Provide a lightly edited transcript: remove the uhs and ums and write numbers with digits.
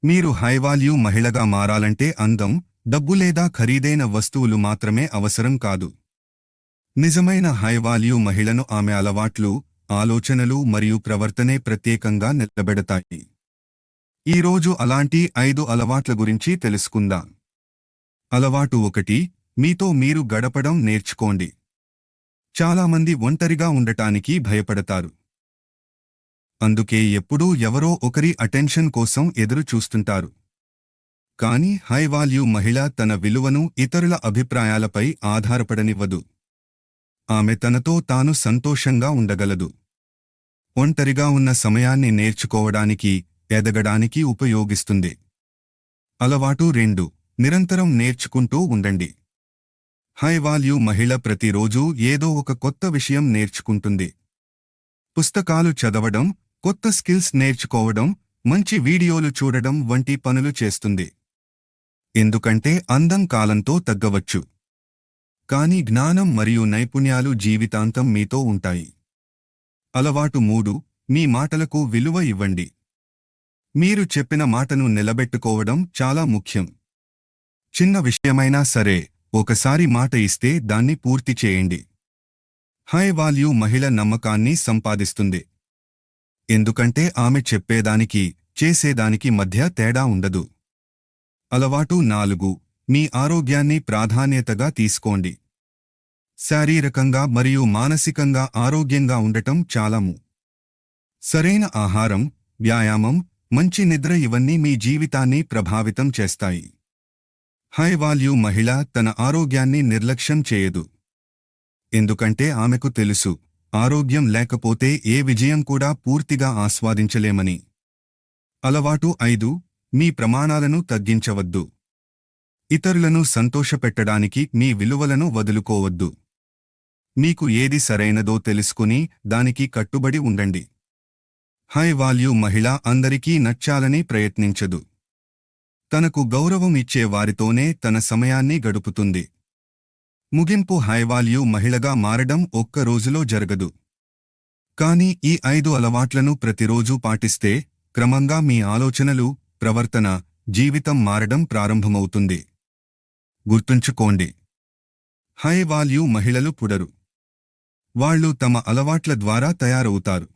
మీరు high value మహిళగా మారాలంటే అందం, డబ్బు లేదా ఖరీదైన వస్తువులు మాత్రమే అవసరం కాదు. నిజమైన హై వాల్యూ మహిళను ఆమె అలవాట్లు, ఆలోచనలు మరియు ప్రవర్తనే ప్రత్యేకంగా నిలబెడతాయి. ఈరోజు అలాంటి 5 అలవాట్ల గురించి తెలుసుకుందాం. అలవాటు 1. మీతో మీరు గడపడం నేర్చుకోండి. చాలామంది ఒంటరిగా ఉండటానికి భయపడతారు. అందుకే ఎప్పుడూ ఎవరో ఒకరి అటెన్షన్ కోసం ఎదురు చూస్తుంటారు. కానీ హై వాల్యూ మహిళ తన విలువను ఇతరుల అభిప్రాయాలపై ఆధారపడనివ్వదు. ఆమె తనతో తాను సంతోషంగా ఉండగలదు. ఒంటరిగా ఉన్న సమయాన్ని నేర్చుకోవడానికి, ఎదగడానికి ఉపయోగిస్తుంది. అలవాటు 2. నిరంతరం నేర్చుకుంటూ ఉండండి. హై వాల్యూ మహిళ ప్రతిరోజూ ఏదో ఒక కొత్త విషయం నేర్చుకుంటుంది. పుస్తకాలు చదవడం, కొత్త స్కిల్స్ నేర్చుకోవడం, మంచి వీడియోలు చూడడం వంటి పనులు చేస్తుంది. ఎందుకంటే అందం కాలంతో తగ్గవచ్చు. కానీ జ్ఞానం మరియు నైపుణ్యాలు జీవితాంతం మీతో ఉంటాయి. అలవాటు 3. మీ మాటలకు విలువ ఇవ్వండి. మీరు చెప్పిన మాటను నిలబెట్టుకోవడం చాలా ముఖ్యం. చిన్న విషయమైనా సరే, ఒకసారి మాట ఇస్తే దాన్ని పూర్తి చేయండి. హై వాల్యూ మహిళ నమ్మకాన్ని సంపాదిస్తుంది. ఎందుకంటే ఆమె చెప్పేదానికి, చేసేదానికి మధ్య తేడా ఉండదు. అలవాటు 4. మీ ఆరోగ్యాన్ని ప్రాధాన్యతగా తీసుకోండి. శారీరకంగా మరియు మానసికంగా ఆరోగ్యంగా ఉండటం చాలా సరైన ఆహారం, వ్యాయామం, మంచి నిద్ర ఇవన్నీ మీ జీవితాన్ని ప్రభావితం చేస్తాయి. హై వాల్యూ మహిళ తన ఆరోగ్యాన్ని నిర్లక్ష్యం చేయదు. ఎందుకంటే ఆమెకు తెలుసు, ఆరోగ్యం లేకపోతే ఏ విజయం కూడా పూర్తిగా ఆస్వాదించలేమని. అలవాటు 5. మీ ప్రమాణాలను తగ్గించవద్దు. ఇతరులను సంతోషపెట్టడానికి మీ విలువలను వదులుకోవద్దు. మీకు ఏది సరైనదో తెలుసుకుని దానికి కట్టుబడి ఉండండి. హై వాల్యూ మహిళ అందరికీ నచ్చాలని ప్రయత్నించదు. తనకు గౌరవం ఇచ్చే వారితోనే తన సమయాన్ని గడుపుతుంది. ముగింపు హై వాల్యూ మహిళగా మారడం ఒక్క రోజులో జరగదు. కానీ ఈ 5 అలవాట్లను ప్రతిరోజూ పాటిస్తే, క్రమంగా మీ ఆలోచనలు, ప్రవర్తన, జీవితం మారడం ప్రారంభమవుతుంది. గుర్తుంచుకోండి, హై వాల్యూ మహిళలు పుడరు. వాళ్ళు తమ అలవాట్ల ద్వారా తయారవుతారు.